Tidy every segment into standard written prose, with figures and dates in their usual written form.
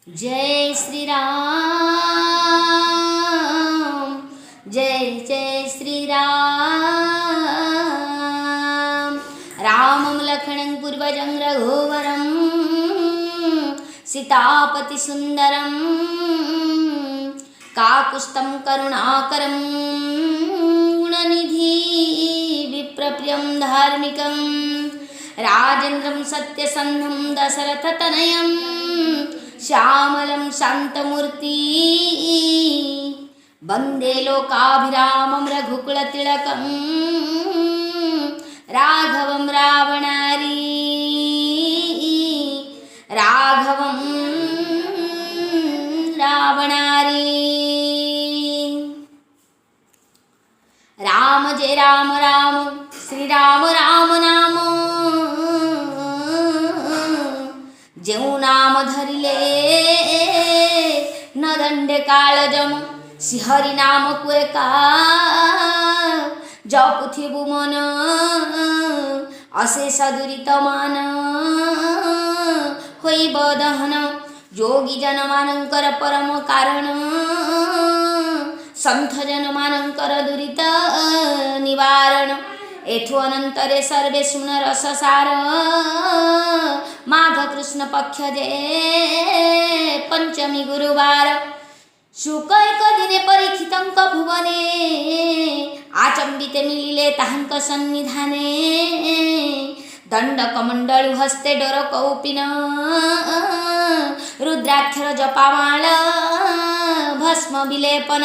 जय श्री राम, जय जय श्री राम। रामं लक्ष्मणं पूर्वजं रघुवरं सीतापति सुंदरं काकुत्स्थं करुणाकरं गुणनिधि विप्रप्रियं धार्मिकं राजेन्द्रं सत्यसन्धं दशरथतनयं श्यामलं शान्तमूर्ति वन्दे लोकाभिरामं रघुकुलतिलकं राघवं रावणारी राघवं रावणारी। राम जय राम राम श्री राम राम नाम जेऊ नाम धरिले न दंडे कालजम श्रीहरि नाम कुएका जपुथिबु मन अशेष दुरित मान होइब दहन योगी जन मानंकर परम कारण संत जन मानंकर दुरित निवारण एथु अनंतरे सर्वे सुन रससार माघ कृष्ण पक्ष जे पंचमी गुरुवार शुक एक दिने परीक्षितंक भुवने आचंबिते मिलिले ताहंक सन्निधाने दंड कमंडलु हस्ते डोर कौपिन रुद्राक्षर जपामाळ भस्म विलेपन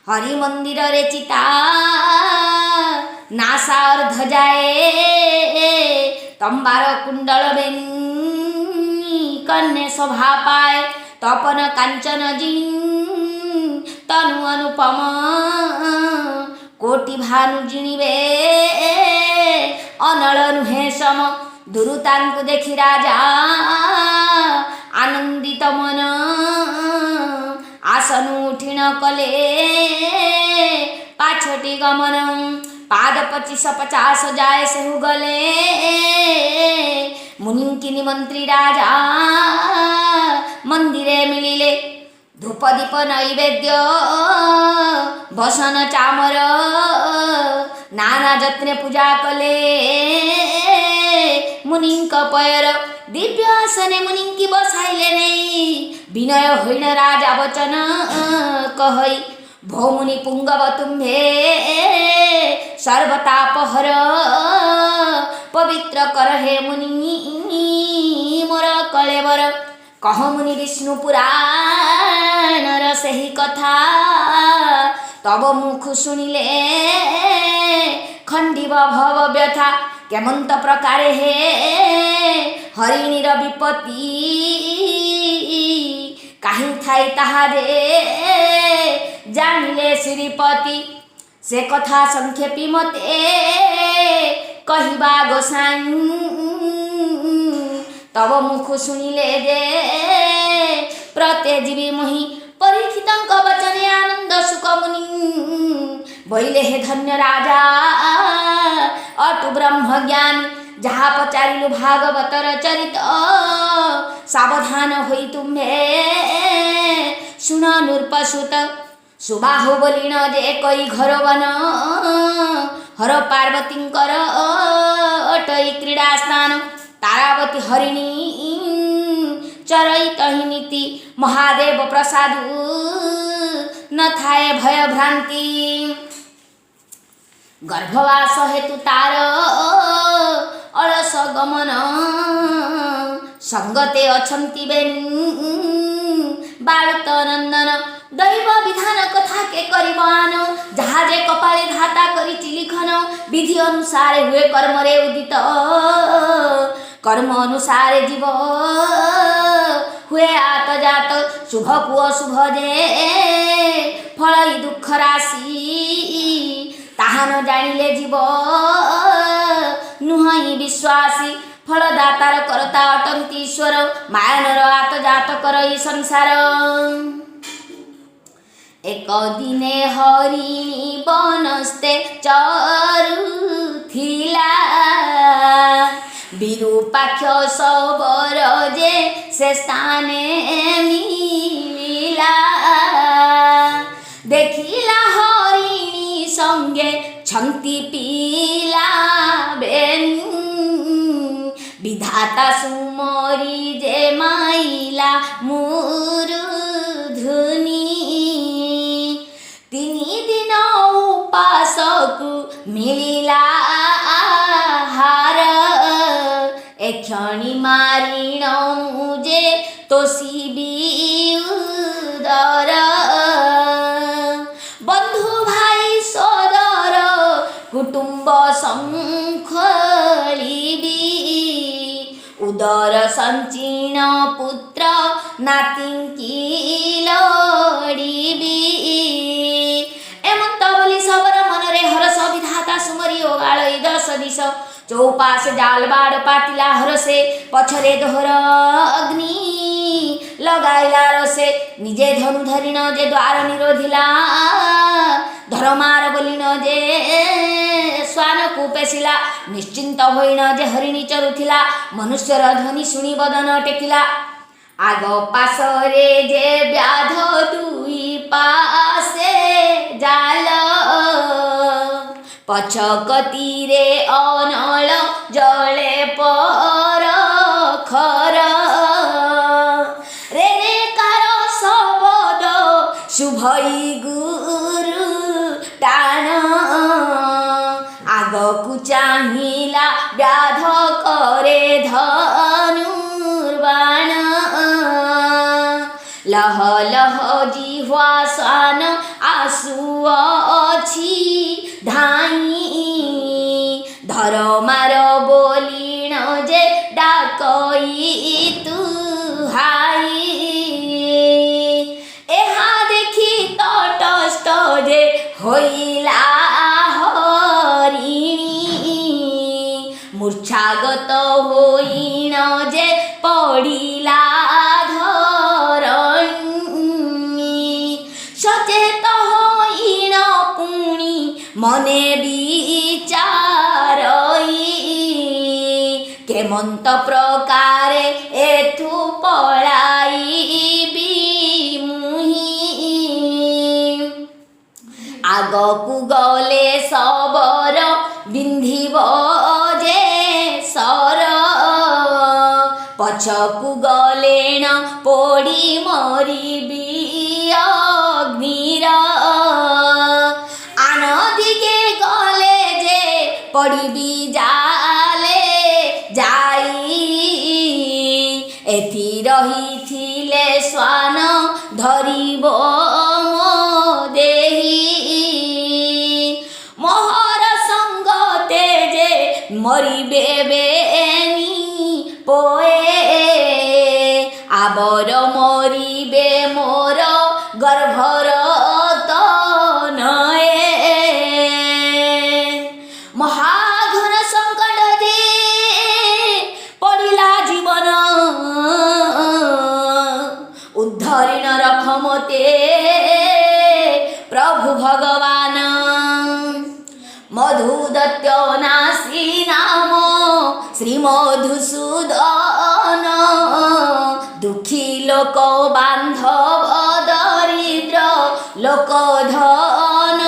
हरि मंदिर रे चिता नासा और ध्वजाए तंबार कुंडल बेनी कन्या शोभा पाए तपन कांचन जिनी तनु अनुपम कोटि भानु जिणिबे अनल नुहे सम दुरुतांकु देखि राजा आनंदित मन आसनु उठिण कले पाछटी गमन पाद 25-50 जाए सेहु गले मुनिंकिनी मंत्री राजा मंदिरे मिलिले धूप दीप नैवेद्य बसन चामर नाना जत्ने पूजा कले मुनिंक पयर दिव्य आसने मुनिंकी बसाइले नहीं विनय होइन राजा वचन कहई भो मुनि पुंगव तुम्भे सर्वतापहर पवित्र कर हे मुनि मोर कलेवर कह मुनि विष्णु पुराणर सही कथा तब मुख शुणिले खंडिव भव व्यथा केमंत प्रकारे हे हरिणीर विपत्ति काहि थाई ताहा दे जानिले श्रीपति से कथा संक्षेपी मते कहिबा गोसाई तब मुख शुणिले जे प्रत्यजीवी मोहि परीक्षितंक वचने आनंद सुख मुनि बोले हे धन्य राजा अटु ब्रह्म ज्ञान जहाँ पचारिलु भागवतर चरित सावधान होई तुम्हे सुन नृपसुत सुबाहु बोलिण जे कई घर वन हर पार्वतींकर अटई क्रीड़ा स्थान तारावती हरिणी चरई तहि नीति महादेव प्रसादु न थाए भय भ्रांति गर्भवास हेतु तार अलस गमन संगते अछंती बेनी बालुत नंदन दैव विधान कथा के करिबान जहाजे कपाले धाता करी लिखन विधि अनुसार हुए कर्म रे उदित कर्म अनुसार जीव हुए आत जात शुभ को अशुभ जे फल दुख राशि ताहा न जानिले जीव नुहई विश्वासी फलदातार करता अटंती ईश्वर मायानर आत जात करई संसार एक दिने हरिणी बनस्ते चरुथिला विरूपाक्ष सबर जे से स्थाने कमिति पिला बेनु विधाता सुमरी जे माइला मुरुधुनी 3 दिन उपासकु मिलिला आहार एक्षणी मारिण मुझे तोषिबी उदर बंधु भाई सदर कुटुंब संखलिबी उदर संचीर्ण पुत्र नातिंकी लड़िबी एमंत बोली सबर मनरे हरस विधाता सुमरी ओगाळई 10 दिश चौपाश जाल बाड़ पातिला हरसे पछरे दोहर अग्नि लगाइला रसे निजे धनु धरिण जे द्वार निरोधिला धर्मार बोलिन जे श्वान को पेशिला निश्चिंत होइण जे हरिणी चरुथिला मनुष्यर ध्वनि शुणी बदन टेकिला आग पासरे जे व्याध दुई पासे जाल पछकतीरे अनल जले पर खर रे कार शब्द शुभई गुरु टाण आगकु चाहिला व्याध करे धनुर्बाण लह लह जिह्वा स्वान आसु अछि धाई धर्मार बोलिण जे डाकई तु हाई एहा देखी तटस्थ जे होइला हरिणी मूर्छागत होइण जे पड़िला सचेत होइण पुणी मने विचारई केमंत प्रकारे एथु पळाइबी मुहि आगकु गले सबर बिंधिब जे सर पछकु गलेण पोड़ी मरिबी अग्निर आनदिके गले जे पड़िबी जाले जाई एथि रहिथिले श्वान धरिब देही मोहर संगते जे मरिबे बेनी पोए आबर मरिबे मोर गर्भर तनये महाघन संकट दे पड़िला जीवन उद्धरिण रख मते प्रभु भगवान मधुदत्त नासी नाम श्री मधुसूदन दुखी लोक बांधव दरिद्र लोक धन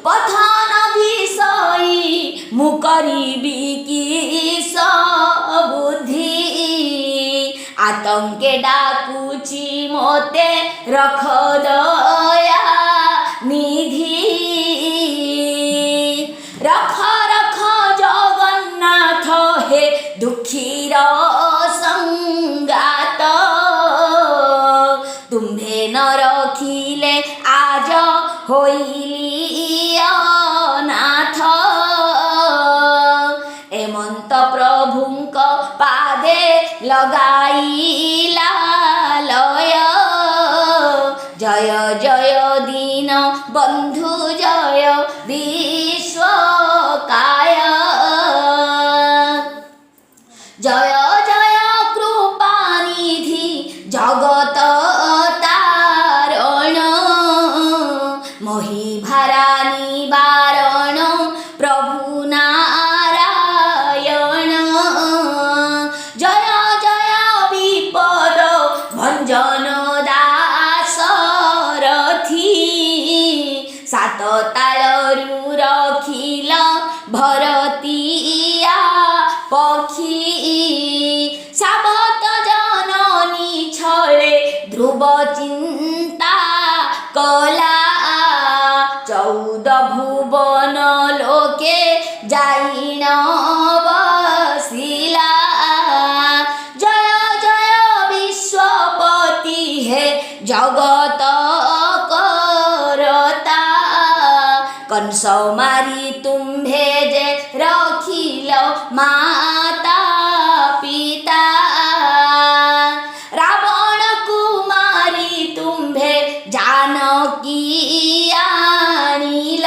पथन विषयी मुकरिबी किस बुद्धि आतंके डाकुची मोते रख दया निधि रख रख जगन्नाथ हे दुखीर संगात तुम्हे न रखिले आज होइली अनाथ एमंत प्रभुंक पादे लगाइला लय जय जय दीन बंधु जय विश्वकाय जय जय कृपानिधि जगत तारण मोहिभारा निवारण प्रभु नारायण जय जय विपद भंजन दासरथी सात तालरू शुभ चिंता कला 14 भुवन लोके जाइन बसिला जय जय विश्वपति हे जगत करता कंस मारी तुम्भे जे रखिल माता पिता रावण कुमारी तुम्भे जानकी आनिल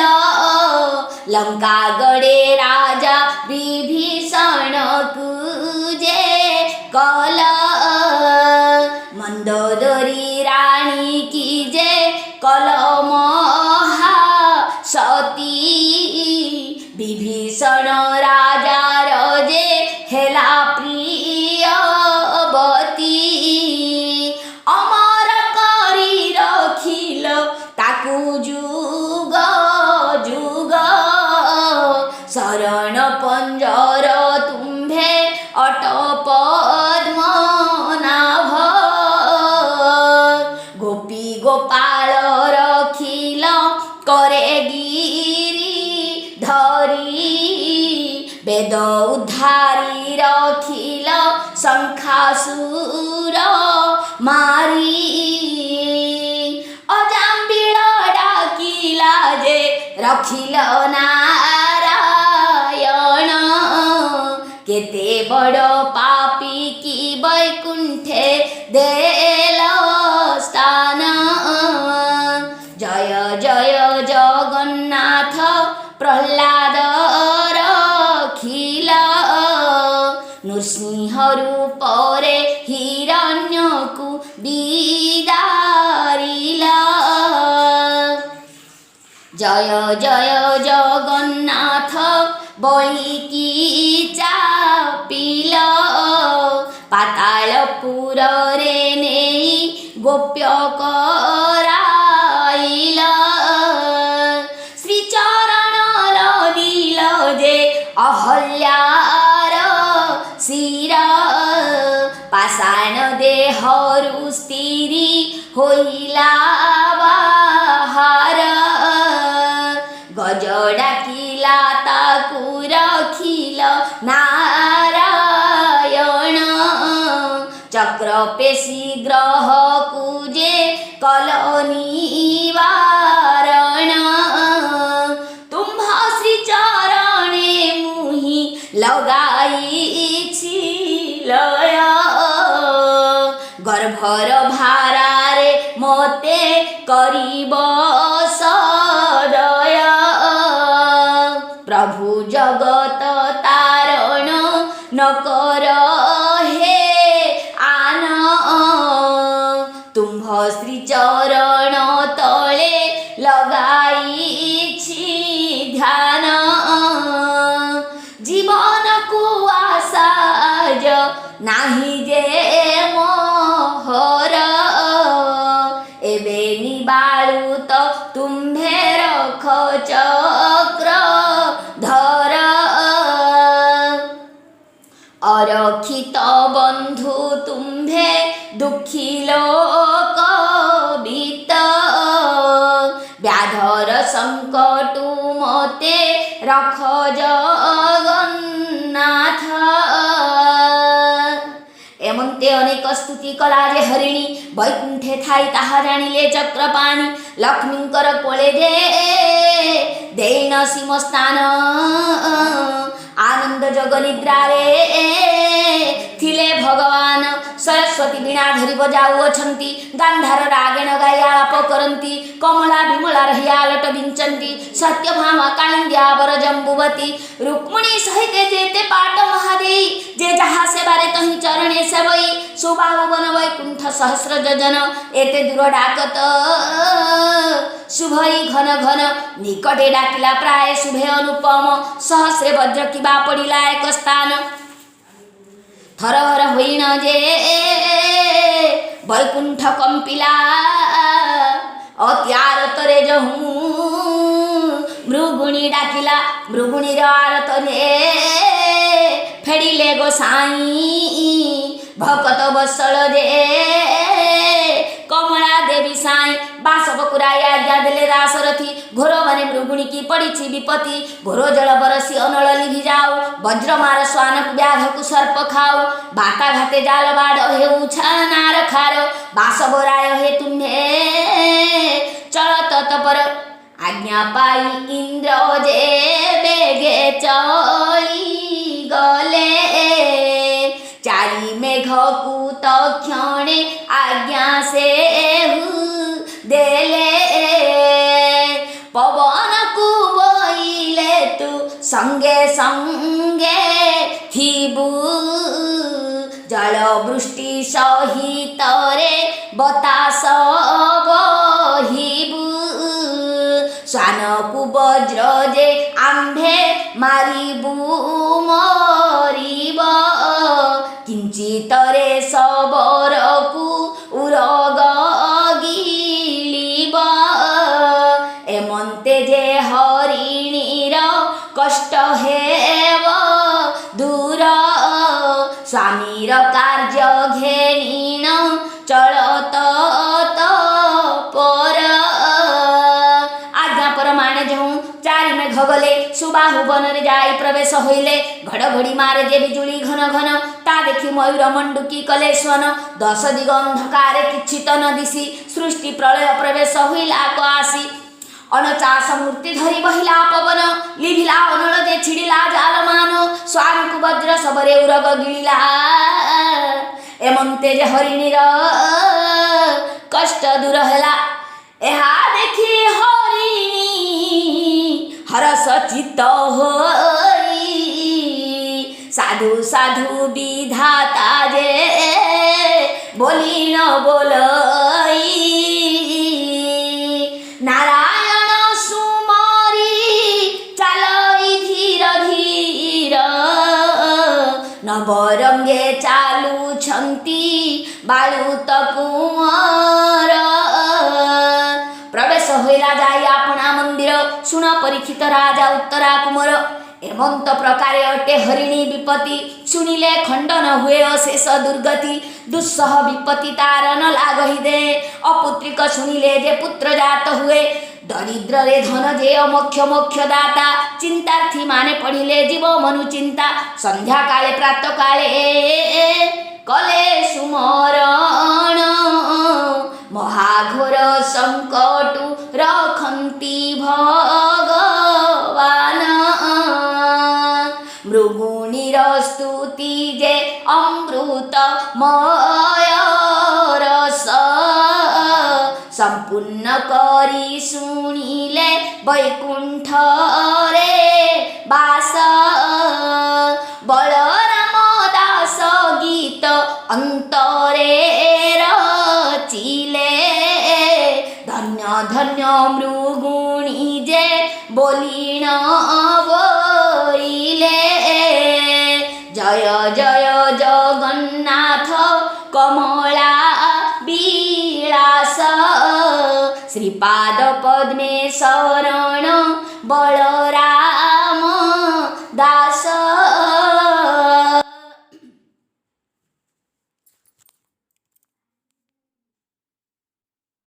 लंका गड़े राजा विभीषण कुजे कल मंदोदरी रानी की जे कल महा सती विभीषण राजा रजे हेला प्रियवती अमर करी रखिल ताकू जुग जुग शरण पंजर तुम्भे अट पद्मनाभ गोपी गोपाल रखिल करे गिरी धरी वेद उद्धारी रखिल शंखासुर मारी अजाम्बिल डाकिला जे रखिल नारायण केते बड़ पापी की वैकुंठे देल स्थान जय जय जगन्नाथ प्रह्लाद रखिल नृसिंह रूप रे हिरण्यकु बिदारिल जय जय जगन्नाथ बलिकी चापिल पातालपुर रे नेई गोप्य कराइल श्रीचरण लदिल जे अहल्यार शिर पाषाण देहरु स्थिरी होइला बाहार गज डाकिला ताकू रखिल नारायण चक्र पेशी ग्रह कुजे कल निवारण तुम्भ श्री चरणे मुहि लगाइछि लय गर्भर भारारे मते करिब सदय प्रभु जगत तारण न कर हे आन तुम्भ श्री चरण तले लगाइछि ध्यान जीवन को आसाज नाही जे मोहर एबे निबाळु तो तुम्भे रख चक्र धर अरक्षित बंधु तुम्भे दुखी लोक बीत व्याधर संकटु मते रख जगन्नाथ एमंते अनेक स्तुति कला जे हरिणी वैकुंठे थाई ताहा जानिले चक्रपाणी लक्ष्मीकर कोले जे देन सीमस्थान आनंद जगनिद्रा रे थिले भगवान सरस्वती वीणा धरी बजाउछन्ति गांधार रागेण गाई आलाप करन्ति कमला विमला रही आलट विंचन्ति सत्यभामा कालिंद्या वर जम्बुवती रुक्मिणी सहित जेते पाट महादेई जे जहा से बारे तहि चरणे सेवई सुबाहुवन वैकुंठ सहस्र जन एते दूर डाकत शुभई घन घन निकटे डाकिला प्राय शुभे अनुपम सहस्रे वज्र किबा पड़िला एक स्थान थर हर होइन जे वैकुंठ कंपिला अत्यारतरे जहू मृगुणी डाकिला मृगुणीर आरतरे फेडिले गोसाई भकत बसल जे कम ପୁରାଇ ଆଜ୍ଞା ଦେଲେ ଦାଶରଥୀ। ଘୋର ମାନେ ମୃଗୁଣୀକି ପଡ଼ିଛି ବିପତ୍ତି। ଘୋର ଜଳ ବରସି ଅନଳ ଲିଭି ଯାଉ। ବଜ୍ରମାର ଶ୍ୱାନକୁ ବ୍ୟାଘକୁ ସର୍ପ ଖାଉ। ବାତାଘାତେ ଜାଲ ବାଡ଼ ହେଉ ଛାନାର ଖାର। ବାସବରାୟ ହେ ତୁମ୍ଭେ ଚଳ ତତ୍ପର। ଆଜ୍ଞା ପାଇ ଇନ୍ଦ୍ର ଯେ ବେଗେ ଚଳି ଗଲେ। ଚାରି ମେଘକୁ ତକ୍ଷଣେ ଆଜ୍ଞା ସେହୁ ଦେଲେ। ପବନକୁ ବୋଇଲେ ତୁ ସଙ୍ଗେ ସଙ୍ଗେ ଥିବୁ। ଜଳ ବୃଷ୍ଟି ସହିତରେ ବତାସ ବହିବୁ। ଶ୍ୱାନକୁ ବଜ୍ର ଯେ ଆମ୍ଭେ ମାରିବୁ ମରିବ। କିଞ୍ଚିତରେ ଶବରକୁ ଉରଗ ଗିଳିବ। ଏମନ୍ତେ ଯେ ହରିଣୀର କଷ୍ଟ ହେବ ଦୂର। ସ୍ୱାମୀର କାର୍ଯ୍ୟ ଘେନିଣ ଚଳ ତତ୍ପର। ଆଜ୍ଞା ପରମାଣେ ଯେଉଁ ଚାରି ମେଘ ଗଲେ। ସୁବାହୁ ବନରେ ଯାଇ ପ୍ରବେଶ ହୋଇଲେ। ଘଡ଼ଘଡ଼ି ମାରେ ଯେ ବିଜୁଳି ଘନ ଘନ। ତା ଦେଖି ମୟୂର ମଣ୍ଡୁକି କଲେ ସ୍ୱନ। ଦଶ ଦିଗ ଅନ୍ଧକାରେ କିଛି ତ ନ ଦିଶି। ସୃଷ୍ଟି ପ୍ରଳୟ ପ୍ରବେଶ ହୋଇଲା କ ଆସି। ଅଣଚାଶ ମୂର୍ତ୍ତି ଧରି ବହିଲା ପବନ। ଲିଭିଲା ଅନଳ ଯେ ଛିଡ଼ିଲା ଜାଲମାନ। ଶ୍ୱାନକୁ ବଜ୍ର ଶବରେ ଉରଗ ଗିଳିଲା। ଏମନ୍ତେ ଯେ ହରିଣୀର କଷ୍ଟ ଦୂର ହେଲା। ଏହା ଦେଖି ହରିଣୀ ହରଷ ଚିତ୍ତ ହୋଇ। ସାଧୁ ସାଧୁ ବିଧାତା ଯେ ବୋଲିଣ ବୋଲଇ। ନାରାୟଣ ସୁମରି ଚାଲଇ ଧୀର ଧୀର। ନବରଙ୍ଗେ ଚାଲୁଛନ୍ତି ବାଳୁତ କୁଅଁର। ପ୍ରବେଶ ହୋଇଲା ଯାଇ ଆପଣା ମନ୍ଦିର। ଶୁଣ ପରୀକ୍ଷିତ ରାଜା ଉତ୍ତରା କୁମର। ଏମନ୍ତ ପ୍ରକାରେ ଅଟେ ହରିଣୀ ବିପତ୍ତି। ଶୁଣିଲେ ଖଣ୍ଡନ ହୁଏ ଅଶେଷ ଦୁର୍ଗତି। ଦୁଃସହ ବିପତ୍ତି ତାର ନ ଲାଗହି ଦେ। ଅପୁତ୍ରିକ ଶୁଣିଲେ ଯେ ପୁତ୍ର ଜାତ ହୁଏ। ଦରିଦ୍ରରେ ଧନ ଯେ ଅମୋକ୍ଷ ମୋକ୍ଷ ଦାତା। ଚିନ୍ତାର୍ଥୀ ମାନେ ପଢ଼ିଲେ ଯିବ ମନୁ ଚିନ୍ତା। ସନ୍ଧ୍ୟା କାଳେ ପ୍ରାତ କାଳେ କଲେ ସୁମରଣ। ମହାଘୋର ସଙ୍କଟୁ ରଖନ୍ତି ଭଗବାନ। ମୃଗୁଣୀର ସ୍ତୁତି ଯେ ଅମୃତମୟ ରସ। ସମ୍ପୂର୍ଣ୍ଣ କରି ଶୁଣିଲେ ବୈକୁଣ୍ଠରେ ବାସ। ବଳରାମ ଦାସ ଗୀତ ଅନ୍ତରେ ରଚିଲେ। ଧନ୍ୟ ଧନ୍ୟ ମୃଗୁଣୀ ଯେ ବୋଲିଣ ବୋଇଲେ। ଜୟ ଜୟ ଜଗନ୍ନାଥ କମଳା ବିଳାସ। ଶ୍ରୀପାଦ ପଦ୍ମେ ଶରଣ ବଳରାମ।